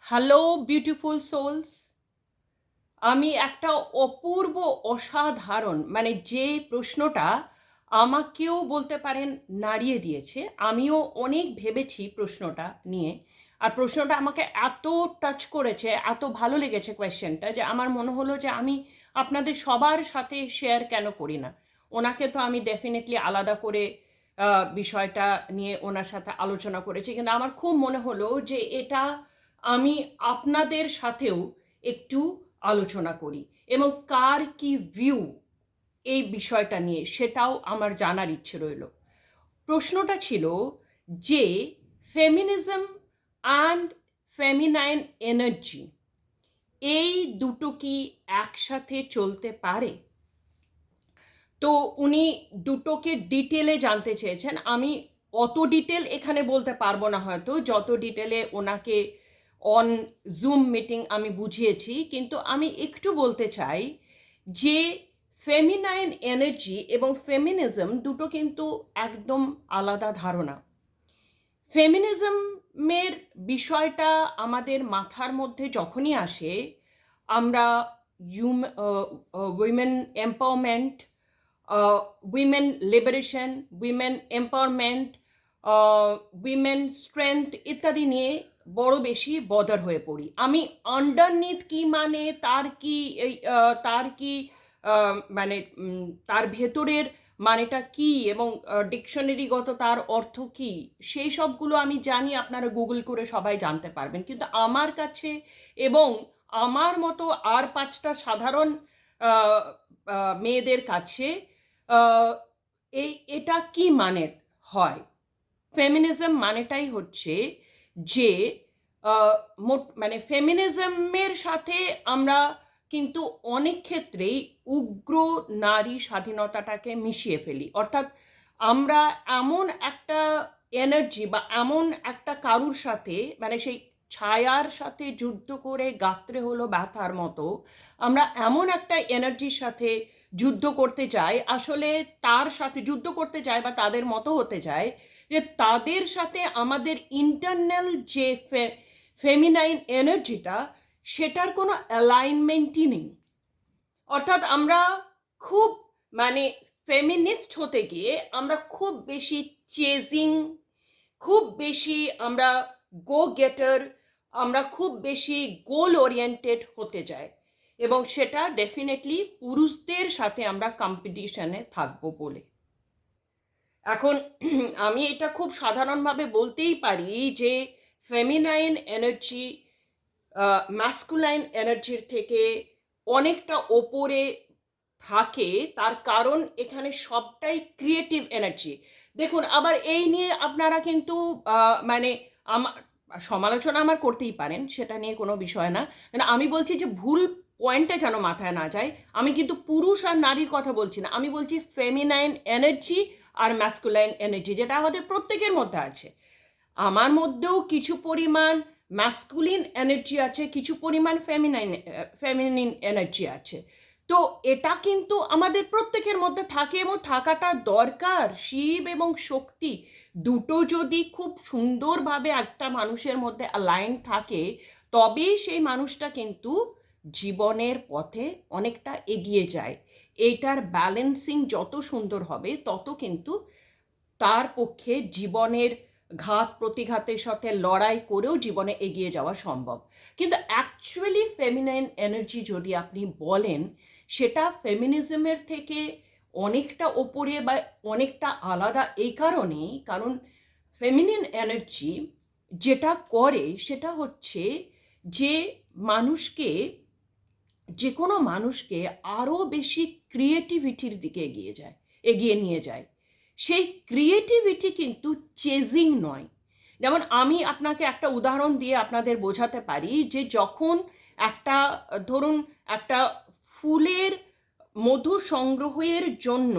Hello beautiful sols. আমি একটা অপূর্ব অসাধারণ যে প্রশ্নটা আমাকেও বলতে পারেন নাড়িয়ে দিয়েছে। আমিও অনেক ভেবেছি প্রশ্নটা নিয়ে। আর প্রশ্নটা আমাকে এত টাচ করেছে, এত ভালো লেগেছে কোয়েশ্চেনটা, যে আমার মনে হলো যে আমি আপনাদের সবার সাথে শেয়ার কেন করি না। ওনাকে তো আমি ডেফিনেটলি আলাদা করে বিষয়টা নিয়ে ওনার সাথে আলোচনা করেছি, কিন্তু আমার খুব মনে হলো যে এটা আমি আপনাদের সাথেও একটু আলোচনা করি, এবং কার কি ভিউ এই বিষয়টা নিয়ে সেটাও আমার জানার ইচ্ছে রইল। প্রশ্নটা ছিল যে ফেমিনিজম অ্যান্ড ফেমিনাইন এনার্জি, এই দুটো কি একসাথে চলতে পারে? তো উনি দুটোকে ডিটেলে জানতে চেয়েছেন। আমি অত ডিটেল এখানে বলতে পারবো না, হয়তো যত ডিটেলে ওনাকে অন জুম মিটিং আমি বুঝিয়েছি, কিন্তু আমি একটু বলতে চাই যে ফেমিনাইন এনার্জি এবং ফেমিনিজম দুটো কিন্তু একদম আলাদা ধারণা। ফেমিনিজমের বিষয়টা আমাদের মাথার মধ্যে যখনই আসে, আমরা women empowerment, women liberation, women empowerment, women strength ইত্যাদি নিয়ে বড় বেশি বদার হয়ে পড়ি। আমি আন্ডারনিথ কি মানে, তার কি তার ভেতরের মানেটা কি, এবং ডিকশনারিগত তার অর্থ কি, সেই সবগুলো আমি জানি, আপনারা গুগল করে সবাই জানতে পারবেন। কিন্তু আমার কাছে এবং আমার মতো আর পাঁচটা সাধারণ মেয়েদের কাছে আহ, এটা কি মানে হয়। ফেমিনিজম মানেটাই হচ্ছে যে ফেমিনিজমের সাথে আমরা কিন্তু অনেক ক্ষেত্রেই উগ্র নারী স্বাধীনতাটাকে মিশিয়ে ফেলি। অর্থাৎ আমরা এমন একটা এনার্জি বা এমন একটা কারুর সাথে, সেই ছায়ার সাথে যুদ্ধ করে গাত্রে হলো ব্যথার মতো, আমরা এমন একটা এনার্জির সাথে যুদ্ধ করতে চাই, আসলে তার সাথে যুদ্ধ করতে চাই বা তাদের মতো হতে চাই, যে তাদের সাথে আমাদের ইন্টারনাল যে ফেমিনাইন এনার্জিটা, সেটার কোনো অ্যালাইনমেন্টই নেই। অর্থাৎ আমরা খুব মানে ফেমিনিস্ট হতে গিয়ে আমরা খুব বেশি চেজিং, খুব বেশি আমরা গো গেটার, আমরা খুব বেশি গোল ওরিয়েন্টেড হতে চাই, এবং সেটা ডেফিনেটলি পুরুষদের সাথে আমরা কম্পিটিশনে থাকবো বলে। এখন আমি এটা খুব সাধারণভাবে বলতেই পারি যে ফেমিনাইন এনার্জি ম্যাসকুলাইন এনার্জির থেকে অনেকটা ওপরে থাকে। তার কারণ এখানে সবটাই ক্রিয়েটিভ এনার্জি। দেখুন, আবার এই নিয়ে আপনারা কিন্তু আমার সমালোচনা আমার করতেই পারেন, সেটা নিয়ে কোনো বিষয় না। আমি বলছি যে ভুল পয়েন্টটা যেন মাথায় না যায়। আমি কিন্তু পুরুষ আর নারীর কথা বলছি না, আমি বলছি ফেমিনাইন এনার্জি আর ম্যাসকুলাইন এনার্জি, যেটা আমাদের প্রত্যেকের মধ্যে আছে। আমার মধ্যেও কিছু পরিমাণ ম্যাসকুলিন এনার্জি আছে, কিছু পরিমাণ ফেমিনিন এনার্জি আছে। তো এটা কিন্তু আমাদের প্রত্যেকের মধ্যে থাকে এবং থাকাটা দরকার। শিব এবং শক্তি দুটো যদি খুব সুন্দরভাবে একটা মানুষের মধ্যে অ্যালাইন থাকে, তবেই সেই মানুষটা কিন্তু জীবনের পথে অনেকটা এগিয়ে যায়। এইটার ব্যালেন্সিং যত সুন্দর হবে, তত কিন্তু তার পক্ষে জীবনের ঘাত প্রতিঘাতের সাথে লড়াই করেও জীবনে এগিয়ে যাওয়া সম্ভব। কিন্তু অ্যাকচুয়ালি ফেমিনাইন এনার্জি যদি আপনি বলেন, সেটা ফেমিনিজমের থেকে অনেকটা ওপরে বা অনেকটা আলাদা। এই কারণেই, কারণ ফেমিনিন এনার্জি যেটা করে সেটা হচ্ছে যে মানুষকে, যে কোনো মানুষকে আরও বেশি ক্রিয়েটিভিটির দিকে এগিয়ে নিয়ে যায়। সেই ক্রিয়েটিভিটি কিন্তু চেজিং নয়। যেমন আমি আপনাকে একটা উদাহরণ দিয়ে আপনাদের বোঝাতে পারি, যে যখন একটা, ধরুন, একটা ফুলের মধু সংগ্রহের জন্য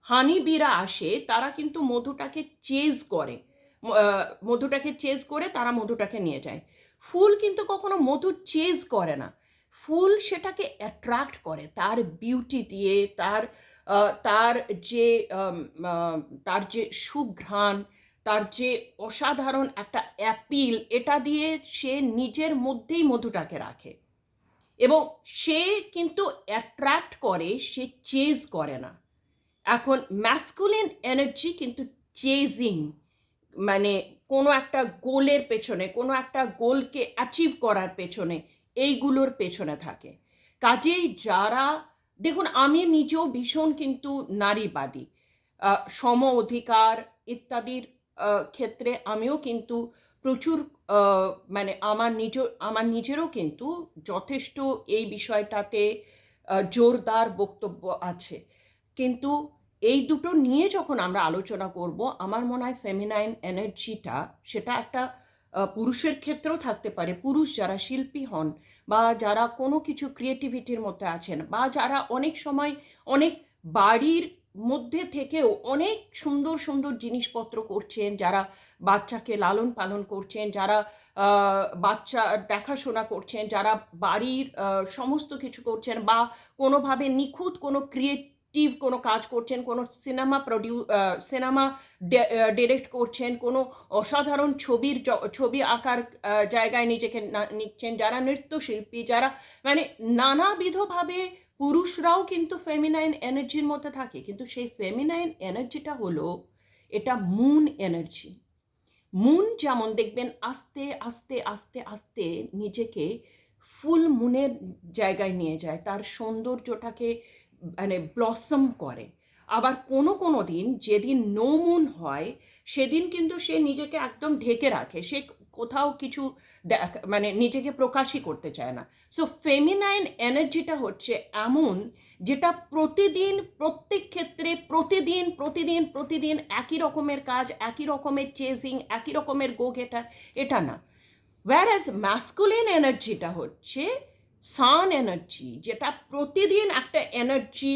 হানিবিরা আসে, তারা কিন্তু মধুটাকে চেজ করে তারা মধুটাকে নিয়ে যায়। ফুল কিন্তু কখনো মধু চেজ করে না, ফুল সেটাকে অ্যাট্রাক্ট করে তার বিউটি দিয়ে, তার তার যে আম, আহ, তার যে সুঘ্রাণ, তার যে অসাধারণ একটা অ্যাপিল, এটা দিয়ে সে নিজের মধ্যেই মধুটাকে রাখে এবং সে কিন্তু অ্যাট্রাক্ট করে, সে চেজ করে না। এখন ম্যাসকুলিন এনার্জি কিন্তু চেজিং, মানে কোনো একটা গোলের পেছনে, কোনো একটা গোলকে অ্যাচিভ করার পেছনে, এইগুলোর পেছনে থাকে। কাজেই যারা, দেখুন আমি নিজেও ভীষণ কিন্তু নারীবাদী, সম অধিকার ইত্যাদির ক্ষেত্রে আমিও কিন্তু প্রচুর, মানে আমার নিজেরও কিন্তু যথেষ্ট এই বিষয়টাতে জোরদার বক্তব্য আছে। কিন্তু এই দুটো নিয়ে যখন আমরা আলোচনা করব, আমার মনে হয় ফেমিনাইন এনার্জিটা সেটা একটা পুরুষের ক্ষেত্রেও থাকতে পারে। পুরুষ যারা শিল্পী হন বা যারা কোনো কিছু ক্রিয়েটিভিটির মধ্যে আছেন বা যারা অনেক সময় অনেক বাড়ির মধ্যে থেকেও অনেক সুন্দর সুন্দর জিনিসপত্র করছেন, যারা বাচ্চাকে লালন পালন করছেন, যারা বাচ্চা দেখাশোনা করছেন, যারা বাড়ির সমস্ত কিছু করছেন বা কোনোভাবে নিখুঁত কোনো ক্রিয়েটিভ কোনো কাজ করছেন, কোনো সিনেমা ডিরেক্ট করছেন, কোনো অসাধারণ ছবি আঁকার জায়গায় নিজেকে নিচ্ছেন, যারা নৃত্যশিল্পী, যারা মানে নানাবিধভাবে পুরুষরাও কিন্তু ফেমিনাইন এনার্জির মধ্যে থাকে। কিন্তু সেই ফেমিনাইন এনার্জিটা হলো, এটা মুন এনার্জি। মুন যেমন দেখবেন আস্তে আস্তে আস্তে আস্তে নিজেকে ফুল মুনের জায়গায় নিয়ে যায়, তার সৌন্দর্যটাকে মানে ব্লসম করে। আবার কোনো কোনো দিন যেদিন নো মুন হয়, সেদিন কিন্তু সে নিজেকে একদম ঢেকে রাখে, সে কোথাও কিছু মানে নিজেকে প্রকাশই করতে চায় না। সো ফেমিনাইন এনার্জিটা হচ্ছে এমন, যেটা প্রতিদিন প্রত্যেক ক্ষেত্রে প্রতিদিন প্রতিদিন প্রতিদিন একই রকমের কাজ, একই রকমের চেজিং, একই রকমের গো গেটার, এটা না। whereas ম্যাসকুলিন এনার্জিটা হচ্ছে সান এনার্জি, যেটা প্রতিদিন একটা এনার্জি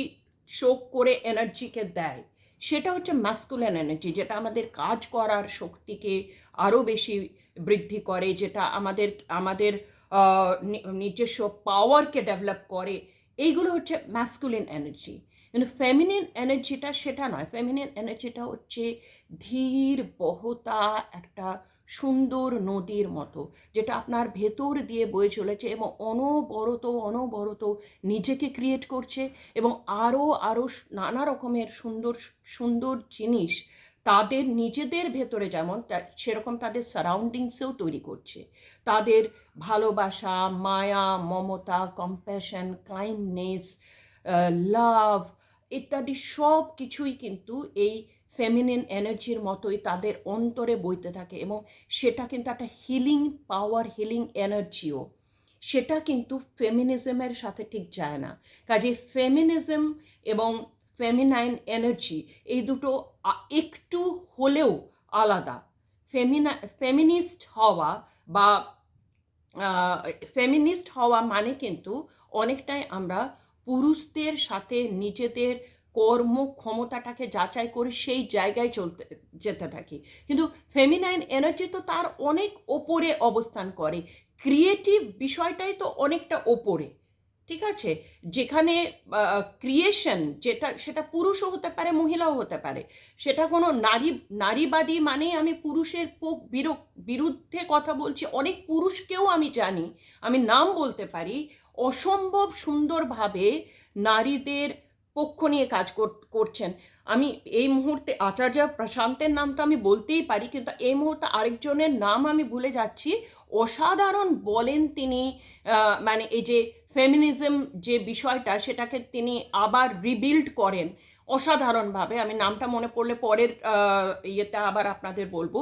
শো করে এনার্জিকে দেয়। সেটা হচ্ছে ম্যাসকুলিন এনার্জি, যেটা আমাদের কাজ করার শক্তিকে আরও বেশি বৃদ্ধি করে, যেটা আমাদের আমাদের নিজস্ব পাওয়ারকে ডেভেলপ করে। এইগুলো হচ্ছে ম্যাসকুলিন এনার্জি। কিন্তু ফেমিনিন এনার্জিটা সেটা নয়। ফেমিনিন এনার্জিটা হচ্ছে ধীর বহতা একটা সুন্দর নদীর মতো, যেটা আপনার ভেতর দিয়ে বয়ে চলেছে এবং অনবরত অনবরত নিজেকে ক্রিয়েট করছে এবং আরও আরও নানা রকমের সুন্দর সুন্দর জিনিস তাদের নিজেদের ভেতরে যেমন সেরকম তাদের সারাউন্ডিংসেও তৈরি করছে। তাদের ভালোবাসা, মায়া, মমতা, কম্প্যাশন, কাইন্ডনেস, লাভ ইত্যাদি সব কিছুই কিন্তু এই ফেমিনিন এনার্জির মতোই তাদের অন্তরে বইতে থাকে এবং সেটা কিন্তু একটা হিলিং পাওয়ার, হিলিং এনার্জিও। সেটা কিন্তু ফেমিনিজমের সাথে ঠিক যায় না। কাজে ফেমিনিজম এবং ফেমিনাইন এনার্জি এই দুটো একটু হলেও আলাদা। ফেমিনিস্ট হওয়া বা ফেমিনিস্ট হওয়া মানে কিন্তু অনেকটাই আমরা পুরুষদের সাথে নিজেদের কর্ম ক্ষমতাটাকে যাচাই করে সেই জায়গায় যেতে থাকি। কিন্তু ফেমিনাইন এনার্জি তো তার অনেক ওপরে অবস্থান করে, ক্রিয়েটিভ বিষয়টাই তো অনেকটা ওপরে, ঠিক আছে? যেখানে ক্রিয়েশন যেটা, সেটা পুরুষও হতে পারে, মহিলাও হতে পারে। সেটা কোনো নারীবাদী মানেই আমি পুরুষের বিরুদ্ধে কথা বলছি। অনেক পুরুষকেও আমি জানি, আমি নাম বলতে পারি, অসম্ভব সুন্দরভাবে নারীদের পক্ষ নিয়ে কাজ করছেন। আমি এই মুহূর্তে আচার্য প্রশান্তের নাম তো আমি বলতেই পারি, কিন্তু এই মুহূর্তে আরেকজনের নাম আমি ভুলে যাচ্ছি। অসাধারণ বলেন তিনি, মানে এই যে ফেমিনিজম যে বিষয়টা, সেটাকে তিনি আবার রিবিল্ড করেন অসাধারণভাবে। আমি নামটা মনে পড়লে পরের ইয়েতে আবার আপনাদের বলবো।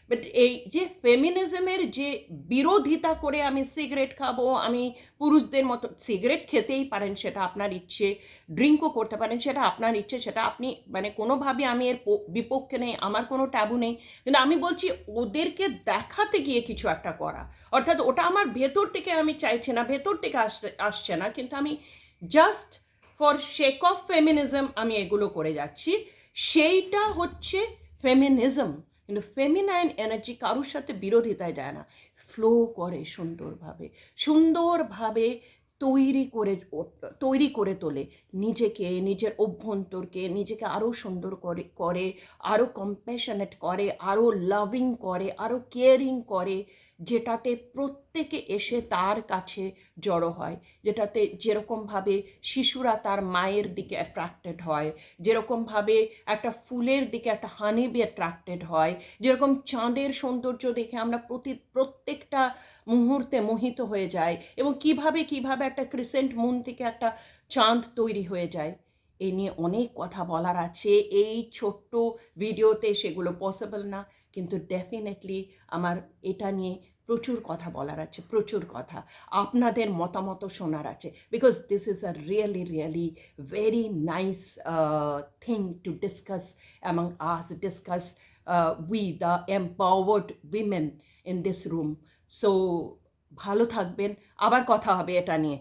বাট এই যে ফেমিনিজমের যে বিরোধিতা করে আমি সিগারেট খাবো, আমি পুরুষদের মতো, সিগারেট খেতেই পারেন, সেটা আপনার ইচ্ছে, ড্রিঙ্কও করতে পারেন, সেটা আপনার ইচ্ছে, সেটা আপনি মানে কোনোভাবে আমি এর বিপক্ষে নেই, আমার কোনো ট্যাবু নেই। কিন্তু আমি বলছি ওদেরকে দেখাতে গিয়ে কিছু একটা করা, অর্থাৎ ওটা আমার ভেতর থেকে আমি চাইছি না, ভেতর থেকে আসছে না, কিন্তু আমি just for shake off feminism আমি এগুলো করে যাচ্ছি, সেইটা হচ্ছে ফেমিনিজম। কিন্তু ফেমিনাইন এনার্জি কারোর সাথে বিরোধিতায় যায় না, ফ্লো করে সুন্দরভাবে সুন্দরভাবে তৈরি করে তোলে, নিজেকে, নিজের অভ্যন্তরকে, নিজেকে আরও সুন্দর করে, আরও কম্প্যাশনেট করে, আরও লাভিং করে, আরও কেয়ারিং করে, যেটাতে প্রত্যেকে এসে তার কাছে জড়ো হয়, যেটাতে যেরকমভাবে শিশুরা তার মায়ের দিকে অ্যাট্রাক্টেড হয়, যেরকমভাবে একটা ফুলের দিকে একটা হানি বি অ্যাট্রাক্টেড হয়, যেরকম চাঁদের সৌন্দর্য দেখে আমরা প্রত্যেকটা মুহূর্তে মোহিত হয়ে যাই, এবং কিভাবে একটা ক্রিসেন্ট মুন থেকে একটা চাঁদ তৈরি হয়ে যায়। এ নিয়ে অনেক কথা বলার আছে, এই ছোট্ট ভিডিওতে সেগুলো পসিবল না, কিন্তু ডেফিনেটলি আমার এটা নিয়ে প্রচুর কথা বলার আছে, প্রচুর কথা, আপনাদের মতামত শোনার আছে, because this is a really very nice thing to discuss among us, discuss we the empowered women in this room. So ভালো থাকবেন, আবার কথা হবে এটা নিয়ে।